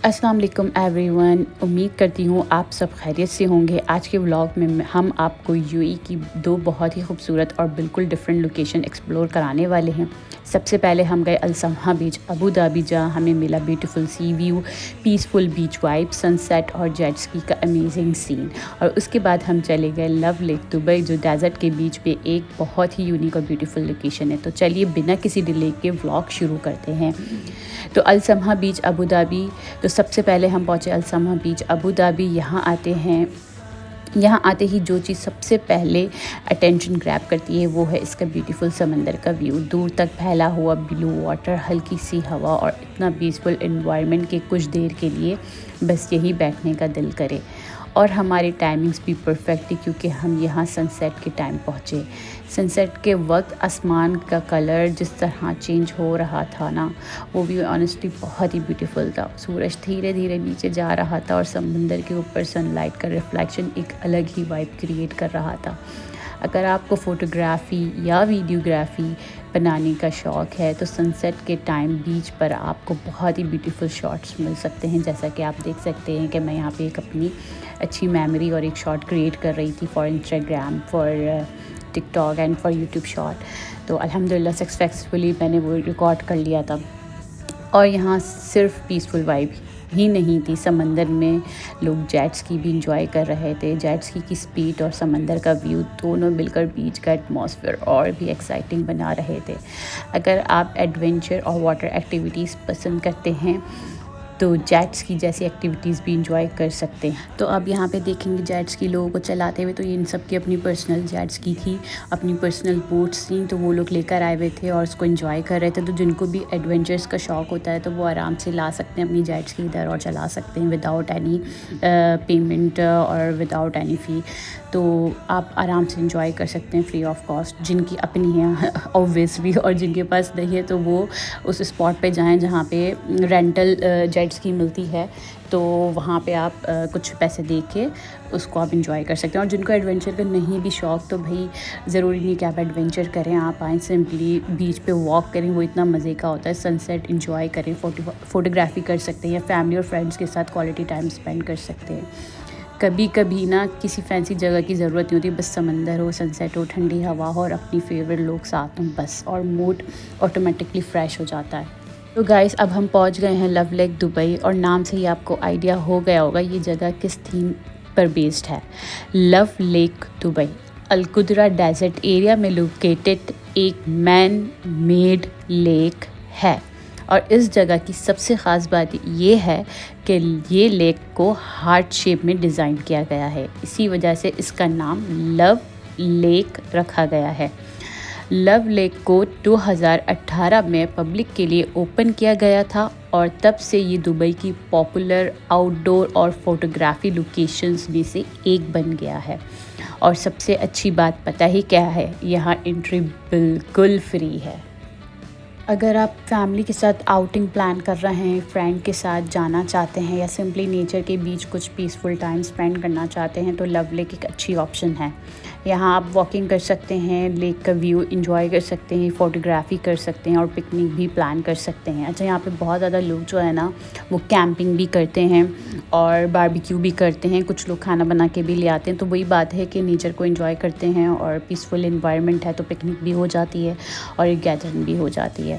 अस्सलाम वालेकुम एवरीवन। उम्मीद करती हूँ आप सब खैरियत से होंगे। आज के व्लॉग में हम आपको यूएई की दो बहुत ही खूबसूरत और बिल्कुल डिफरेंट लोकेशन एक्सप्लोर कराने वाले हैं। सबसे पहले हम गए अल समहा बीच अबू धाबी, जहाँ हमें मिला ब्यूटीफुल सी व्यू, पीसफुल बीच वाइब, सनसेट और जेट स्की का अमेजिंग सीन। और उसके बाद हम चले गए लव लेक दुबई, जो डेजर्ट के बीच पे एक बहुत ही यूनिक और ब्यूटीफुल लोकेशन है। तो चलिए बिना किसी डिले के व्लॉग शुरू करते हैं। तो अल समहा बीच अबू धाबी, तो सबसे पहले हम पहुँचे अल समहा बीच अबू धाबी। यहाँ आते ही जो चीज़ सबसे पहले अटेंशन ग्रैब करती है वो है इसका ब्यूटीफुल समंदर का व्यू। दूर तक फैला हुआ ब्लू वाटर, हल्की सी हवा और इतना पीसफुल एनवायरनमेंट कि कुछ देर के लिए बस यही बैठने का दिल करे। और हमारी टाइमिंग्स भी परफेक्ट थी क्योंकि हम यहाँ सनसेट के टाइम पहुँचे। सनसेट के वक्त आसमान का कलर जिस तरह चेंज हो रहा था ना, वो भी ऑनेस्टली बहुत ही ब्यूटीफुल था। सूरज धीरे धीरे नीचे जा रहा था और समंदर के ऊपर सनलाइट का रिफ्लेक्शन एक अलग ही वाइब क्रिएट कर रहा था। अगर आपको फ़ोटोग्राफ़ी या वीडियोग्राफ़ी बनाने का शौक़ है तो सनसेट के टाइम बीच पर आपको बहुत ही ब्यूटीफुल शॉट्स मिल सकते हैं। जैसा कि आप देख सकते हैं कि मैं यहाँ पे एक अपनी अच्छी मेमोरी और एक शॉट क्रिएट कर रही थी for Instagram, for TikTok and for YouTube shot. तो अल्हम्दुलिल्लाह सक्सेसफुली मैंने वो रिकॉर्ड कर लिया था। और यहाँ सिर्फ पीसफुल वाइब ही नहीं थी, समंदर में लोग जेट स्की भी इंजॉय कर रहे थे। जेट स्की की स्पीड और समंदर का व्यू दोनों मिलकर बीच का एटमॉस्फेयर और भी एक्साइटिंग बना रहे थे। अगर आप एडवेंचर और वाटर एक्टिविटीज़ पसंद करते हैं तो जेट स्की जैसी एक्टिविटीज़ भी इंजॉय कर सकते हैं। तो अब यहाँ पे देखेंगे जेट स्की लोगों को चलाते हुए, तो ये इन सब की अपनी पर्सनल जेट स्की थी, अपनी पर्सनल बोट्स थी, तो वो लोग लेकर आए हुए थे और उसको इंजॉय कर रहे थे। तो जिनको भी एडवेंचर्स का शौक़ होता है तो वो आराम से ला सकते हैं अपनी जेट स्की इधर और चला सकते हैं विदाउट एनी पेमेंट और विदाउट एनी फ़ी। तो आप आराम से इंजॉय कर सकते हैं फ्री ऑफ कॉस्ट। जिनकी अपनी है ऑब्वियसली, और जिनके पास नहीं है तो वो उस स्पॉट पे जाएं जहाँ पे रेंटल जेट स्की मिलती है, तो वहाँ पे आप कुछ पैसे दे के उसको आप इंजॉय कर सकते हैं। और जिनको एडवेंचर का नहीं भी शौक़, तो भाई ज़रूरी नहीं कि आप एडवेंचर करें, आप आएँ सिंपली बीच पे वॉक करें, वो इतना मज़े का होता है। सनसेट इंजॉय करें, फ़ोटोग्राफी कर सकते हैं या फैमिली और फ्रेंड्स के साथ क्वालिटी टाइम स्पेंड कर सकते हैं। कभी कभी ना किसी फैंसी जगह की ज़रूरत नहीं होती, बस समंदर हो, सनसेट हो, ठंडी हवा हो और अपनी फेवरेट लोग साथ हों बस, और मूड ऑटोमेटिकली फ़्रेश हो जाता है। तो गाइस अब हम पहुंच गए हैं लव लेक दुबई, और नाम से ही आपको आइडिया हो गया होगा ये जगह किस थीम पर बेस्ड है। Love Lake Dubai Al Qudra desert area में लोकेटेड एक मैन मेड लेक है। और इस जगह की सबसे ख़ास बात ये है कि ये लेक को हार्ट शेप में डिज़ाइन किया गया है, इसी वजह से इसका नाम लव लेक रखा गया है। लव लेक को 2018 में पब्लिक के लिए ओपन किया गया था और तब से ये दुबई की पॉपुलर आउटडोर और फोटोग्राफी लोकेशंस में से एक बन गया है। और सबसे अच्छी बात पता ही क्या है, यहाँ एंट्री बिल्कुल फ्री है। अगर आप फैमिली के साथ आउटिंग प्लान कर रहे हैं, फ्रेंड के साथ जाना चाहते हैं या सिंपली नेचर के बीच कुछ पीसफुल टाइम स्पेंड करना चाहते हैं तो लव लेक एक अच्छी ऑप्शन है। यहाँ आप वॉकिंग कर सकते हैं, लेक का व्यू एंजॉय कर सकते हैं, फ़ोटोग्राफी कर सकते हैं और पिकनिक भी प्लान कर सकते हैं। अच्छा, यहाँ पे बहुत ज़्यादा लोग जो है ना वो कैंपिंग भी करते हैं और बारबेक्यू भी करते हैं, कुछ लोग खाना बना के भी ले आते हैं। तो वही बात है कि नेचर को एंजॉय करते हैं और पीसफुल एनवायरनमेंट है तो पिकनिक भी हो जाती है और एक गैदरिंग भी हो जाती है।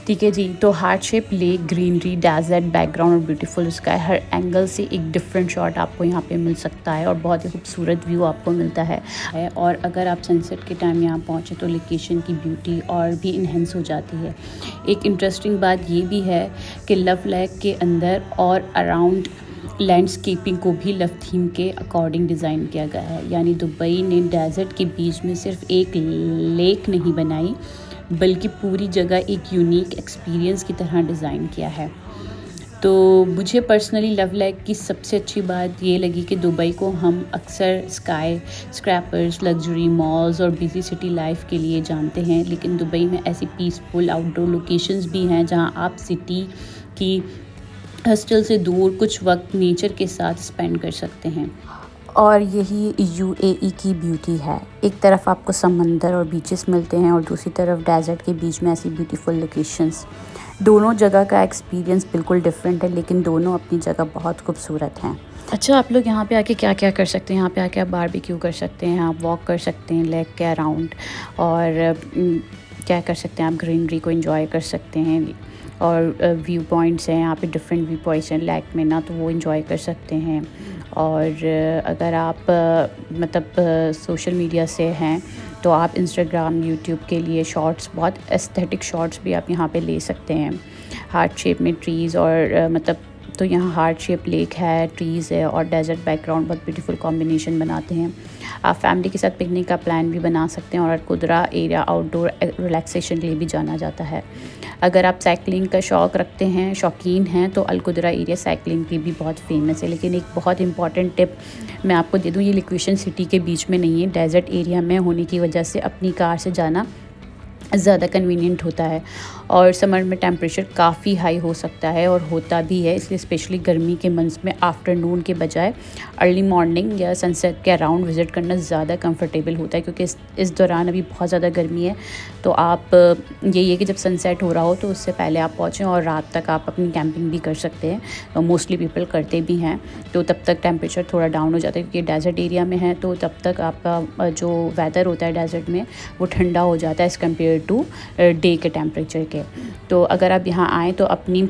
ठीक है जी। तो heart shape lake, greenery, desert background और ब्यूटीफुल स्काई, हर एंगल से एक डिफरेंट शॉट आपको यहाँ पे मिल सकता है और बहुत ही खूबसूरत व्यू आपको मिलता है। और अगर आप सनसेट के टाइम यहाँ पहुँचे तो लोकेशन की ब्यूटी और भी इन्हेंस हो जाती है। एक इंटरेस्टिंग बात ये भी है कि लव लेक के अंदर और अराउंड लैंडस्केपिंग को भी लव थीम के अकॉर्डिंग डिज़ाइन किया गया है। यानी दुबई ने डेजर्ट के बीच में सिर्फ एक लेक नहीं बनाई बल्कि पूरी जगह एक यूनिक एक्सपीरियंस की तरह डिज़ाइन किया है। तो मुझे पर्सनली लव लेक की सबसे अच्छी बात ये लगी कि दुबई को हम अक्सर स्काई स्क्रैपर्स, लग्जरी मॉल्स और बिजी सिटी लाइफ के लिए जानते हैं, लेकिन दुबई में ऐसी पीसफुल आउटडोर लोकेशंस भी हैं जहां आप सिटी की हस्टल से दूर कुछ वक्त नेचर के साथ स्पेंड कर सकते हैं। और यही यूएई की ब्यूटी है। एक तरफ आपको समंदर और बीचेस मिलते हैं और दूसरी तरफ डेजर्ट के बीच में ऐसी ब्यूटीफुल लोकेशंस। दोनों जगह का एक्सपीरियंस बिल्कुल डिफरेंट है, लेकिन दोनों अपनी जगह बहुत खूबसूरत हैं। अच्छा, आप लोग यहाँ पे आके क्या क्या कर सकते हैं? यहाँ पे आके आप बारबेक्यू कर सकते हैं, आप वॉक कर सकते हैं लेक के अराउंड, और क्या कर सकते हैं, आप ग्रीनरी को एंजॉय कर सकते हैं, और व्यू पॉइंट्स हैं यहाँ पे, डिफरेंट व्यू पॉइंट्स हैं लेक में ना, तो वो एंजॉय कर सकते हैं। और अगर आप मतलब सोशल मीडिया से हैं तो आप इंस्टाग्राम, यूट्यूब के लिए शॉर्ट्स, बहुत एस्थेटिक शॉर्ट्स भी आप यहाँ पे ले सकते हैं। हार्ट शेप में ट्रीज़ और मतलब, तो यहाँ हार्ट शेप लेक है, ट्रीज़ है और डेजर्ट बैकग्राउंड, बहुत ब्यूटीफुल कॉम्बिनेशन बनाते हैं। आप फैमिली के साथ पिकनिक का प्लान भी बना सकते हैं, और कुदरा एरिया आउटडोर रिलैक्सेशन के लिए भी जाना जाता है। अगर आप साइकिलिंग का शौकीन हैं तो अलकुदरा एरिया साइकिलिंग की भी बहुत फेमस है। लेकिन एक बहुत इंपॉर्टेंट टिप मैं आपको दे दूँ, ये लोकेशन सिटी के बीच में नहीं है, डेजर्ट एरिया में होने की वजह से अपनी कार से जाना ज़्यादा कन्वीनियंट होता है, और समर में टेम्परेचर काफ़ी हाई हो सकता है और होता भी है। इसलिए स्पेशली गर्मी के मंथ्स में आफ्टरनून के बजाय अर्ली मॉर्निंग या सनसेट के अराउंड विज़िट करना ज़्यादा कंफर्टेबल होता है, क्योंकि इस दौरान अभी बहुत ज़्यादा गर्मी है। तो आप यही है कि जब सनसेट हो रहा हो तो उससे पहले आप पहुँचें, और रात तक आप अपनी कैंपिंग भी कर सकते हैं, तो मोस्टली पीपल करते भी हैं। तो तब तक टेम्परेचर थोड़ा डाउन हो जाता है, क्योंकि डेजर्ट एरिया में है, तो तब तक आपका जो वेदर होता है डेजर्ट में वो ठंडा हो जाता है एज़ कम्पेयर टू डे के टेम्परेचर के। तो अगर आप यहाँ आएँ तो अपनी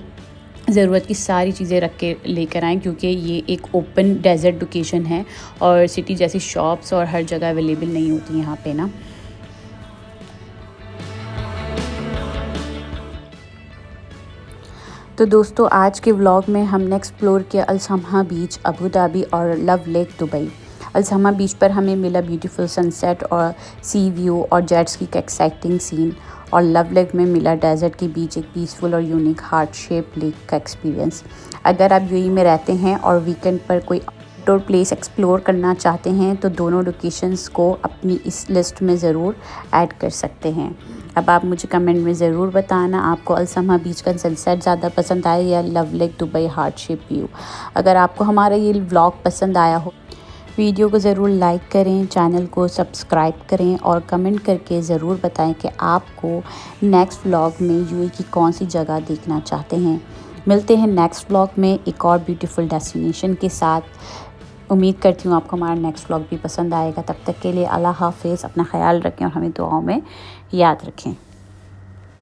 ज़रूरत की सारी चीज़ें रख के लेकर आएँ, क्योंकि ये एक ओपन डेजर्ट लोकेशन है और सिटी जैसी शॉप्स और हर जगह अवेलेबल नहीं होती यहाँ पे ना। तो दोस्तों, आज के व्लॉग में हमने एक्सप्लोर किया अल-समहा बीच, अबू धाबी और लव लेक दुबई। अल-समहा बीच पर हमें मिला ब्यूटीफुल सनसेट और सी व्यू और जेट स्की का एक्साइटिंग सीन, और लव लेक में मिला डेजर्ट के बीच एक पीसफुल और यूनिक हार्ट शेप लेक का एक्सपीरियंस। अगर आप यूएई में रहते हैं और वीकेंड पर कोई आउटडोर प्लेस एक्सप्लोर करना चाहते हैं तो दोनों लोकेशंस को अपनी इस लिस्ट में ज़रूर ऐड कर सकते हैं। अब आप मुझे कमेंट में ज़रूर बताना आपको अल-समहा बीच का सनसेट ज़्यादा पसंद आया या love Lake Dubai heart shape view. अगर आपको हमारा ये व्लॉग पसंद आया हो, वीडियो को ज़रूर लाइक करें, चैनल को सब्सक्राइब करें और कमेंट करके ज़रूर बताएं कि आपको नेक्स्ट व्लॉग में यूएई की कौन सी जगह देखना चाहते हैं। मिलते हैं नेक्स्ट व्लॉग में एक और ब्यूटीफुल डेस्टिनेशन के साथ। उम्मीद करती हूँ आपको हमारा नेक्स्ट व्लॉग भी पसंद आएगा। तब तक के लिए अल्लाह हाफ़िज़, अपना ख्याल रखें और हमें दुआओं में याद रखें।